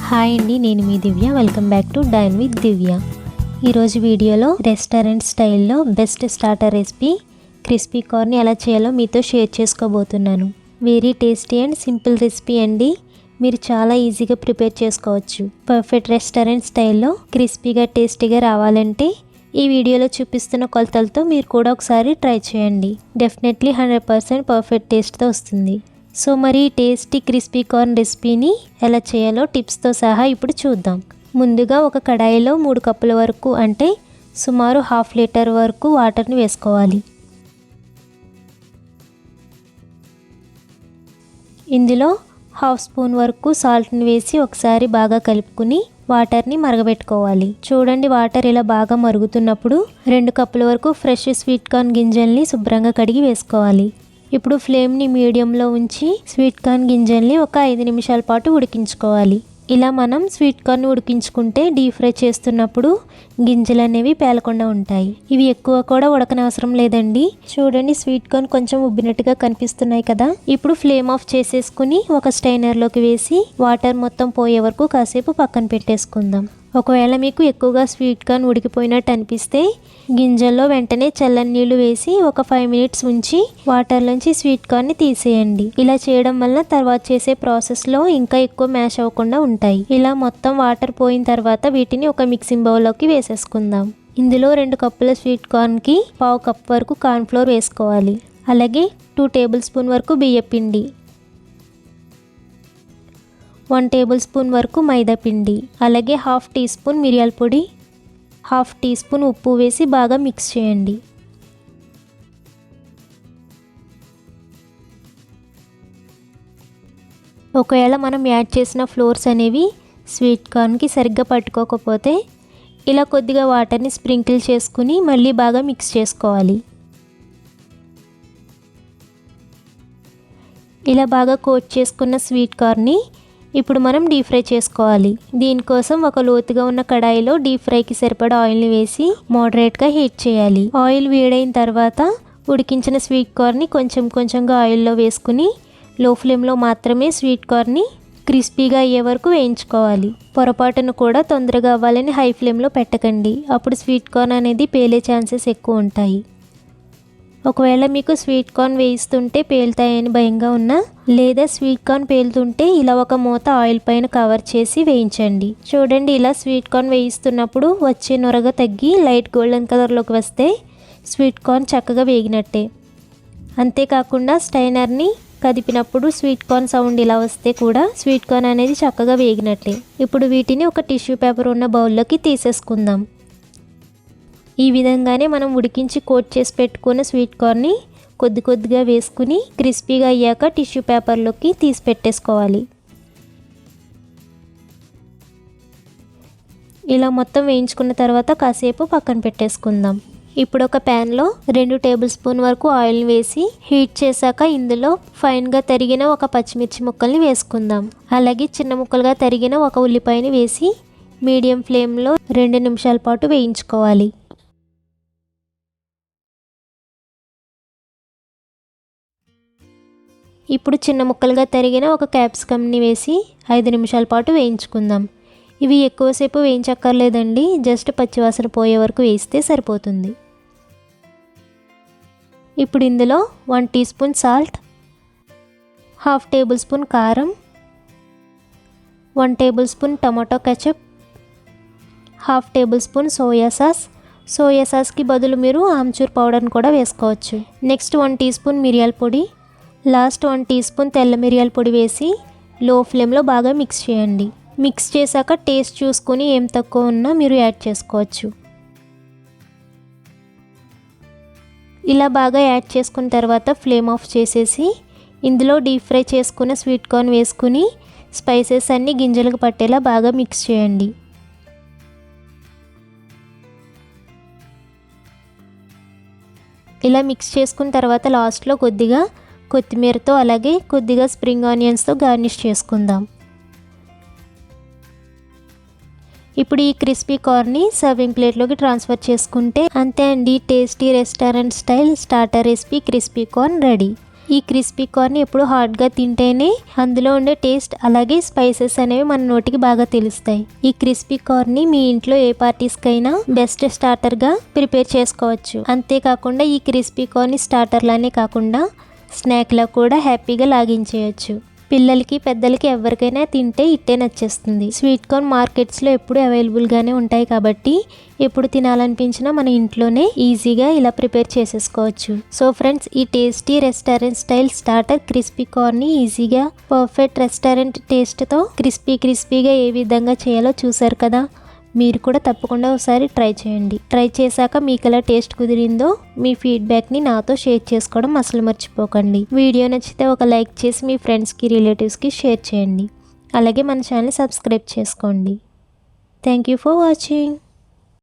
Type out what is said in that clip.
Hi అండి, నేను మీ Divya. Welcome back to dine with Divya. ఈరోజు వీడియోలో రెస్టారెంట్ స్టైల్లో best starter recipe crispy corn ఎలా చేయాలో మీతో షేర్ చేసుకోబోతున్నాను. Very tasty and simple recipe అండి. మీరు చాలా ఈజీగా ప్రిపేర్ చేసుకోవచ్చు. పర్ఫెక్ట్ రెస్టారెంట్ స్టైల్లో క్రిస్పీగా టేస్టీగా రావాలంటే ఈ వీడియోలో చూపిస్తున్న కొలతలతో మీరు కూడా ఒకసారి ట్రై చేయండి. డెఫినెట్లీ 100% పర్ఫెక్ట్ టేస్ట్తో వస్తుంది. సో మరి టేస్టీ క్రిస్పీ కార్న్ రెసిపీని ఎలా చేయాలో టిప్స్తో సహా ఇప్పుడు చూద్దాం. ముందుగా ఒక కడాయిలో 3 కప్పుల వరకు అంటే సుమారు 1/2 లీటర్ వరకు వాటర్ని వేసుకోవాలి. ఇందులో 1/2 స్పూన్ వరకు సాల్ట్ని వేసి ఒకసారి బాగా కలుపుకుని వాటర్ని మరగబెట్టుకోవాలి. చూడండి, వాటర్ ఇలా బాగా మరుగుతున్నప్పుడు 2 కప్పుల వరకు ఫ్రెష్ స్వీట్ కార్న్ గింజల్ని శుభ్రంగా కడిగి వేసుకోవాలి. ఇప్పుడు ఫ్లేమ్ని మీడియంలో ఉంచి స్వీట్ కార్న్ గింజల్ని ఒక 5 నిమిషాల పాటు ఉడికించుకోవాలి. ఇలా మనం స్వీట్ కార్న్ ఉడికించుకుంటే డీప్ ఫ్రై చేస్తున్నప్పుడు గింజలు అనేవి పేలకుండా ఉంటాయి. ఇవి ఎక్కువ కూడా ఉడకనవసరం లేదండి. చూడండి, స్వీట్ కార్న్ కొంచెం ఉబ్బినట్టుగా కనిపిస్తున్నాయి కదా. ఇప్పుడు ఫ్లేమ్ ఆఫ్ చేసేసుకుని ఒక స్టైనర్లోకి వేసి వాటర్ మొత్తం పోయే వరకు కాసేపు పక్కన పెట్టేసుకుందాం. ఒకవేళ మీకు ఎక్కువగా స్వీట్ కార్న్ ఉడికిపోయినట్టు అనిపిస్తే గింజల్లో వెంటనే చల్లని నీళ్లు వేసి ఒక 5 మినిట్స్ ఉంచి వాటర్లోంచి స్వీట్ కార్న్ని తీసేయండి. ఇలా చేయడం వల్ల తర్వాత చేసే ప్రాసెస్లో ఇంకా ఎక్కువ మ్యాష్ అవ్వకుండా ఉంటాయి. ఇలా మొత్తం వాటర్ పోయిన తర్వాత వీటిని ఒక మిక్సింగ్ బౌల్లోకి వేసేసుకుందాం. ఇందులో 2 కప్పుల స్వీట్ కార్న్కి 1/2 కప్ వరకు కార్న్ ఫ్లోర్ వేసుకోవాలి. అలాగే 2 టేబుల్ స్పూన్ వరకు బియ్యపిండి, 1 టేబుల్ స్పూన్ వరకు మైదా పిండి, అలాగే 1/2 టీ స్పూన్ మిరియాల పొడి, 1/2 టీ స్పూన్ ఉప్పు వేసి బాగా మిక్స్ చేయండి. ఒకవేళ మనం యాడ్ చేసిన ఫ్లోర్స్ అనేవి స్వీట్ కార్న్కి సరిగ్గా పట్టుకోకపోతే ఇలా కొద్దిగా వాటర్ని స్ప్రింకిల్ చేసుకుని మళ్ళీ బాగా మిక్స్ చేసుకోవాలి. ఇలా బాగా కోట్ చేసుకున్న స్వీట్ కార్న్ని ఇప్పుడు మనం డీప్ ఫ్రై చేసుకోవాలి. దీనికోసం ఒక లోతుగా ఉన్న కడాయిలో డీప్ ఫ్రైకి సరిపడా ఆయిల్ని వేసి మోడరేట్గా హీట్ చేయాలి. ఆయిల్ వేడైన తర్వాత ఉడికించిన స్వీట్ కార్న్ని కొంచెం కొంచెంగా ఆయిల్లో వేసుకుని లో ఫ్లేమ్లో మాత్రమే స్వీట్ కార్న్ని క్రిస్పీగా అయ్యే వరకు వేయించుకోవాలి. పొరపాటును కూడా తొందరగా అవ్వాలని హై ఫ్లేమ్లో పెట్టకండి. అప్పుడు స్వీట్ కార్న్ అనేది పేలే ఛాన్సెస్ ఎక్కువ ఉంటాయి. ఒకవేళ మీకు స్వీట్ కార్న్ వేయిస్తుంటే పేలుతాయని భయంగా ఉన్నా లేదా స్వీట్ కార్న్ పేలుతుంటే ఇలా ఒక మూత ఆయిల్ పైన కవర్ చేసి వేయించండి. చూడండి, ఇలా స్వీట్ కార్న్ వేయిస్తున్నప్పుడు వచ్చే నొరగ తగ్గి లైట్ గోల్డెన్ కలర్లోకి వస్తే స్వీట్ కార్న్ చక్కగా వేగినట్టే. అంతేకాకుండా స్టైనర్ని కదిపినప్పుడు స్వీట్ కార్న్ సౌండ్ ఇలా వస్తే కూడా స్వీట్ కార్న్ అనేది చక్కగా వేగినట్టే. ఇప్పుడు వీటిని ఒక టిష్యూ పేపర్ ఉన్న బౌల్లోకి తీసేసుకుందాం. ఈ విధంగానే మనం ఉడికించి కోట్ చేసి పెట్టుకున్న స్వీట్ కార్న్ని కొద్ది కొద్దిగా వేసుకుని క్రిస్పీగా అయ్యాక టిష్యూ పేపర్లోకి తీసి పెట్టేసుకోవాలి. ఇలా మొత్తం వేయించుకున్న తర్వాత కాసేపు పక్కన పెట్టేసుకుందాం. ఇప్పుడు ఒక ప్యాన్లో 2 టేబుల్ స్పూన్ వరకు ఆయిల్ని వేసి హీట్ చేశాక ఇందులో ఫైన్గా తరిగిన ఒక పచ్చిమిర్చి ముక్కల్ని వేసుకుందాం. అలాగే చిన్న ముక్కలుగా తరిగిన ఒక ఉల్లిపాయని వేసి మీడియం ఫ్లేమ్లో 2 నిమిషాల పాటు వేయించుకోవాలి. ఇప్పుడు చిన్న ముక్కలుగా తరిగిన ఒక క్యాప్సికమ్ని వేసి 5 నిమిషాల పాటు వేయించుకుందాం. ఇవి ఎక్కువసేపు వేయించక్కర్లేదండి, జస్ట్ పచ్చివాసన పోయే వరకు వేయిస్తే సరిపోతుంది. ఇప్పుడు ఇందులో 1 teaspoon salt, 1/2 tablespoon కారం, 1 tablespoon tomato ketchup, 1/2 tablespoon soya sauce. Soya సాస్కి బదులు మీరు ఆమ్చూర్ పౌడర్ని కూడా వేసుకోవచ్చు. నెక్స్ట్ 1 టీ స్పూన్ మిరియాల పొడి, లాస్ట్ 1 టీ స్పూన్ తెల్ల మిరియాల పొడి వేసి లో ఫ్లేమ్లో బాగా మిక్స్ చేయండి. మిక్స్ చేశాక టేస్ట్ చూసుకొని ఏం తక్కువ ఉన్నా మీరు యాడ్ చేసుకోవచ్చు. ఇలా బాగా యాడ్ చేసుకున్న తర్వాత ఫ్లేమ్ ఆఫ్ చేసేసి ఇందులో డీప్ ఫ్రై చేసుకున్న స్వీట్ కార్న్ వేసుకుని స్పైసెస్ అన్నీ గింజలకు పట్టేలా బాగా మిక్స్ చేయండి. ఇలా మిక్స్ చేసుకున్న తర్వాత లాస్ట్లో కొద్దిగా కొత్తిమీరతో అలాగే కొద్దిగా స్ప్రింగ్ ఆనియన్స్తో గార్నిష్ చేసుకుందాం. ఇప్పుడు ఈ క్రిస్పీ కార్న్ని సర్వింగ్ ప్లేట్లోకి ట్రాన్స్ఫర్ చేసుకుంటే అంతే అండి, tasty restaurant style starter recipe crispy corn ready. ఈ క్రిస్పీ కార్న్ ఎప్పుడు హాట్గా తింటేనే అందులో ఉండే టేస్ట్ అలాగే స్పైసెస్ అనేవి మన నోటికి బాగా తెలుస్తాయి. ఈ క్రిస్పీ కార్న్ని మీ ఇంట్లో ఏ పార్టీస్కైనా బెస్ట్ స్టార్టర్గా ప్రిపేర్ చేసుకోవచ్చు. అంతేకాకుండా ఈ క్రిస్పీ కార్న్ని స్టార్టర్లానే కాకుండా స్నాక్లా కూడా హ్యాపీగా లాగించేయచ్చు. పిల్లలకి పెద్దలకి ఎవరికైనా తింటే ఇట్టే నచ్చేస్తుంది. స్వీట్ కార్న్ మార్కెట్స్లో ఎప్పుడు అవైలబుల్గానే ఉంటాయి కాబట్టి ఎప్పుడు తినాలనిపించినా మన ఇంట్లోనే ఈజీగా ఇలా ప్రిపేర్ చేసేసుకోవచ్చు. సో ఫ్రెండ్స్, ఈ tasty restaurant style starter crispy కార్న్ని ఈజీగా పర్ఫెక్ట్ రెస్టారెంట్ టేస్ట్తో క్రిస్పీగా ఏ విధంగా చేయాలో చూసారు కదా. మీరు కూడా తప్పకుండా ఒకసారి ట్రై చేయండి. ట్రై చేశాక మీకు ఎలా టేస్ట్ కుదిరిందో మీ ఫీడ్బ్యాక్ని నాతో షేర్ చేసుకోవడం అసలు మర్చిపోకండి. వీడియో నచ్చితే ఒక లైక్ చేసి మీ ఫ్రెండ్స్కి రిలేటివ్స్కి షేర్ చేయండి. అలాగే మన ఛానల్ సబ్స్క్రైబ్ చేసుకోండి. Thank you for watching.